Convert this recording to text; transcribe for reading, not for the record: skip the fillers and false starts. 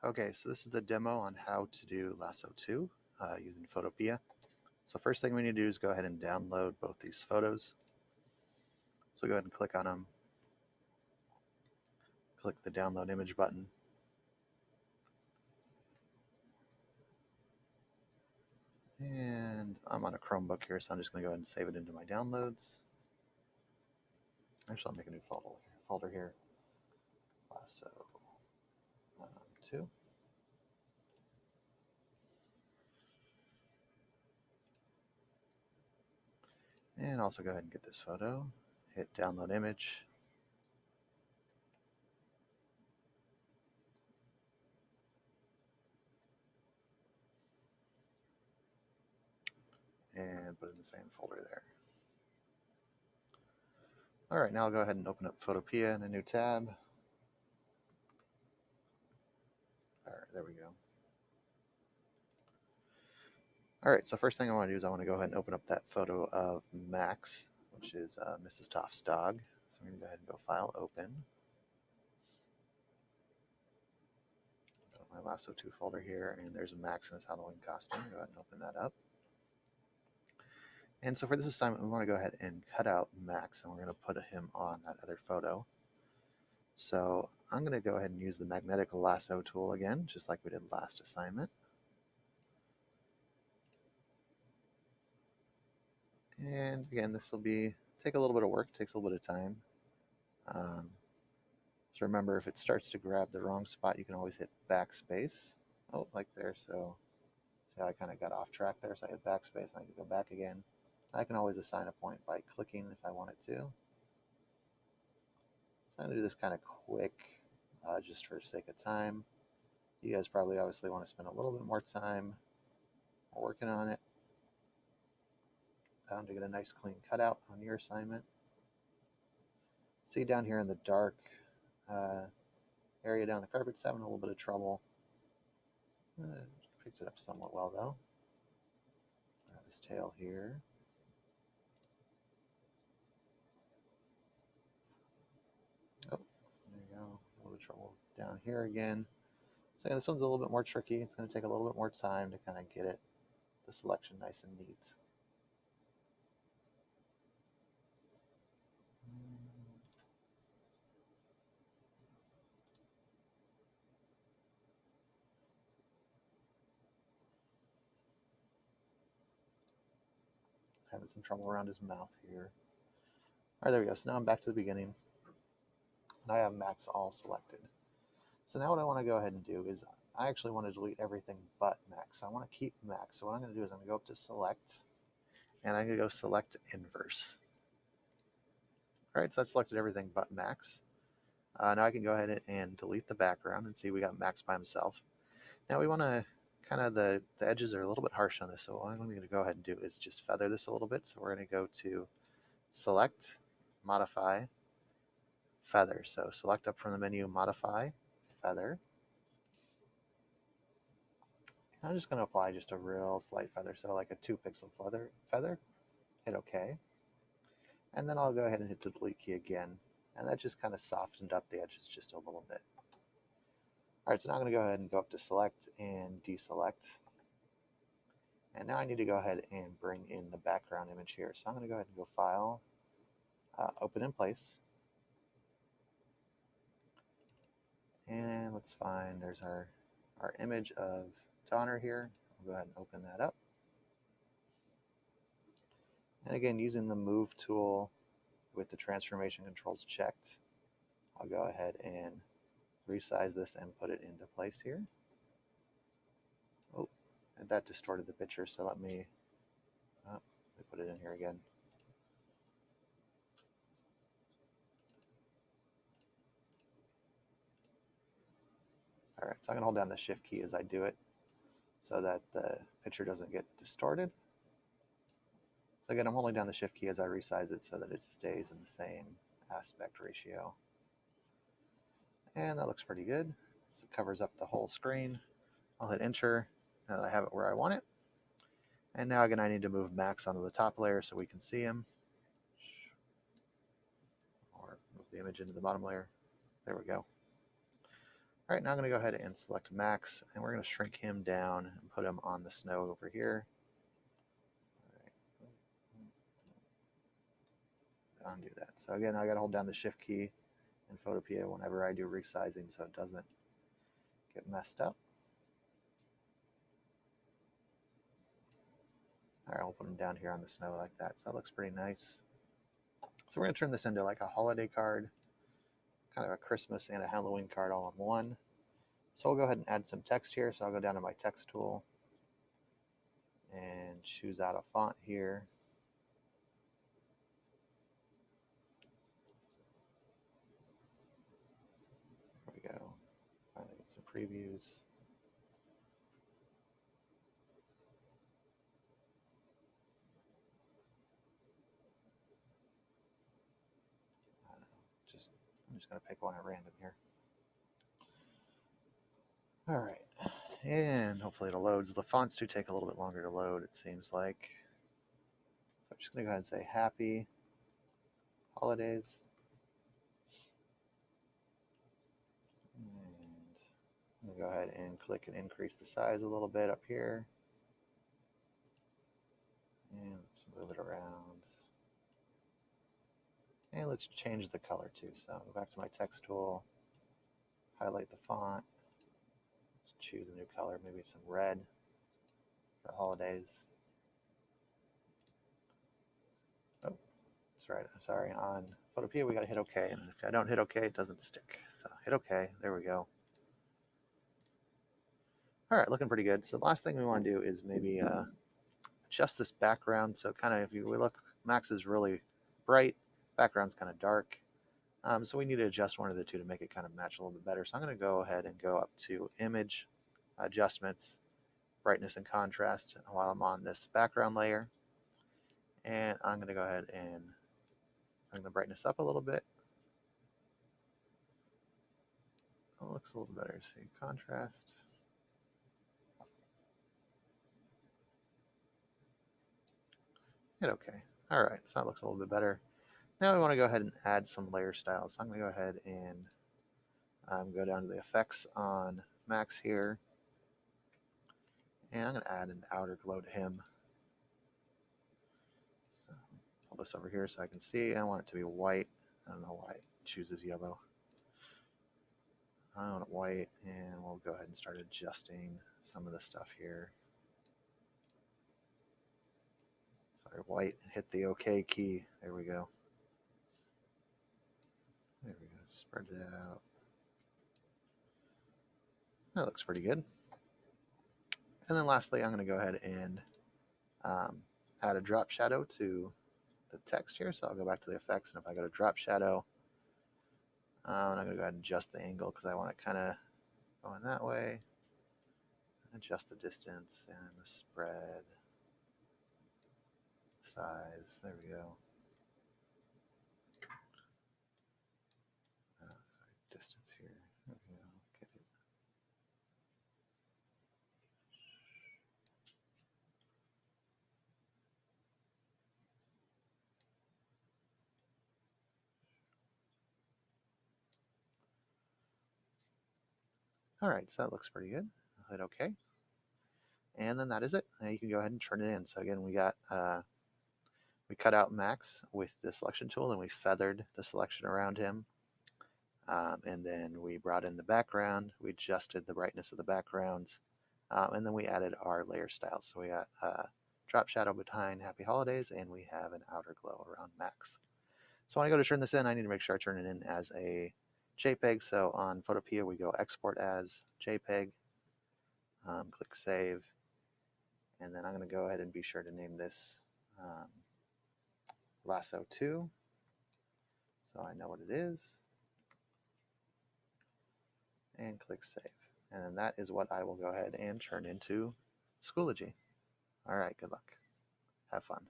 Okay, so this is the demo on how to do Lasso 2 using Photopea. So first thing we need to do is go ahead and download both these photos. So go ahead and click on them. Click the download image button. And I'm on a Chromebook here, so I'm just going to go ahead and save it into my downloads. Actually, I'll make a new folder here. Lasso 2. And also go ahead and get this photo. Hit download image. And put it in the same folder there. All right, now I'll go ahead and open up Photopea in a new tab. All right, there we go. All right, so first thing I want to do is I want to go ahead and open up that photo of Max, which is Mrs. Toff's dog. So I'm going to go ahead and go File, Open. Go to my Lasso 2 folder here, and there's a Max in his Halloween costume. Go ahead and open that up. And so for this assignment, we want to go ahead and cut out Max, and we're going to put him on that other photo. So I'm going to go ahead and use the magnetic lasso tool again, just like we did last assignment. And again, this will take a little bit of work, takes a little bit of time. So remember, if it starts to grab the wrong spot, you can always hit backspace. Oh, like there. So see how I kind of got off track there? So I hit backspace and I can go back again. I can always assign a point by clicking if I wanted to. So I'm going to do this kind of quick, just for the sake of time. You guys probably obviously want to spend a little bit more time working on it to get a nice clean cutout on your assignment. See down here in the dark area down the carpet's having a little bit of trouble. Picked it up somewhat well though. Grab his tail here. Oh, there you go. A little bit of trouble down here again. So yeah, this one's a little bit more tricky. It's going to take a little bit more time to kind of get the selection nice and neat. Having some trouble around his mouth here. All right, there we go. So now I'm back to the beginning. And I have Max all selected. So now what I want to go ahead and do is I actually want to delete everything but Max. So I want to keep Max. So what I'm going to do is I'm going to go up to Select, and I'm going to go Select Inverse. All right, so I selected everything but Max. Now I can go ahead and delete the background and see we got Max by himself. Now we want to the edges are a little bit harsh on this, so what I'm going to go ahead and do is just feather this a little bit. So we're going to go to Select, Modify, Feather. So select up from the menu, Modify, Feather. And I'm just going to apply just a real slight feather, so like a 2-pixel feather. Hit OK. And then I'll go ahead and hit the delete key again. And that just kind of softened up the edges just a little bit. All right, so now I'm going to go ahead and go up to Select and Deselect. And now I need to go ahead and bring in the background image here. So I'm going to go ahead and go File, Open in Place. And let's find, there's our image of Donner here. I'll go ahead and open that up. And again, using the Move tool with the transformation controls checked, I'll go ahead and resize this and put it into place here. Oh, and that distorted the picture, so let me put it in here again. All right, so I'm going to hold down the Shift key as I do it so that the picture doesn't get distorted. So again, I'm holding down the Shift key as I resize it so that it stays in the same aspect ratio. And that looks pretty good. So it covers up the whole screen. I'll hit Enter now that I have it where I want it. And now again, I need to move Max onto the top layer so we can see him. Or move the image into the bottom layer. There we go. All All right, now I'm going to go ahead and select Max, and we're going to shrink him down and put him on the snow over here. All right. Undo that. So again, I got to hold down the Shift key in Photopea whenever I do resizing so it doesn't get messed up. All right, we'll put him down here on the snow like that. So that looks pretty nice. So we're going to turn this into like a holiday card, kind of a Christmas and a Halloween card all in one. So we'll go ahead and add some text here. So I'll go down to my text tool and choose out a font here. There we go. Finally get some previews. I'm just going to pick one at random here. All right, and hopefully it loads. The fonts do take a little bit longer to load, it seems like. So I'm just going to go ahead and say Happy Holidays. And I'm going to go ahead and click and increase the size a little bit up here. And let's move it around. And let's change the color too. So I'll go back to my text tool, highlight the font. Let's choose a new color, maybe some red for holidays. Oh, that's right. Sorry. On Photopea, we got to hit OK. And if I don't hit OK, it doesn't stick. So hit OK. There we go. All right, looking pretty good. So the last thing we want to do is maybe adjust this background. So kind of if we look, Max is really bright, background's kind of dark. So we need to adjust one of the two to make it kind of match a little bit better. So I'm going to go ahead and go up to Image, Adjustments, Brightness and Contrast while I'm on this background layer. And I'm going to go ahead and bring the brightness up a little bit. Oh, it looks a little better. See, contrast. Hit OK. All right, so that looks a little bit better. Now we want to go ahead and add some layer styles. So I'm going to go ahead and go down to the effects on Max here. And I'm going to add an outer glow to him. So pull this over here so I can see. I want it to be white. I don't know why it chooses yellow. I want it white, and we'll go ahead and start adjusting some of the stuff here. Sorry, white, hit the OK key. There we go. There we go, spread it out. That looks pretty good. And then lastly, I'm going to go ahead and add a drop shadow to the text here. So I'll go back to the effects, and if I go to drop shadow, and I'm going to go ahead and adjust the angle because I want it kind of going that way. Adjust the distance and the spread, size. There we go. Sorry, distance here. There we go. Get it. All right, so that looks pretty good. I'll hit OK. And then that is it. Now you can go ahead and turn it in. So again, we got we cut out Max with the selection tool, and we feathered the selection around him. And then we brought in the background. We adjusted the brightness of the backgrounds. And then we added our layer styles. So we got drop shadow behind Happy Holidays, and we have an outer glow around Max. So when I go to turn this in, I need to make sure I turn it in as a JPEG. So on Photopea, we go export as JPEG, click save, and then I'm going to go ahead and be sure to name this Lasso 2, so I know what it is, and click save. And then that is what I will go ahead and turn into Schoology. All right, good luck. Have fun.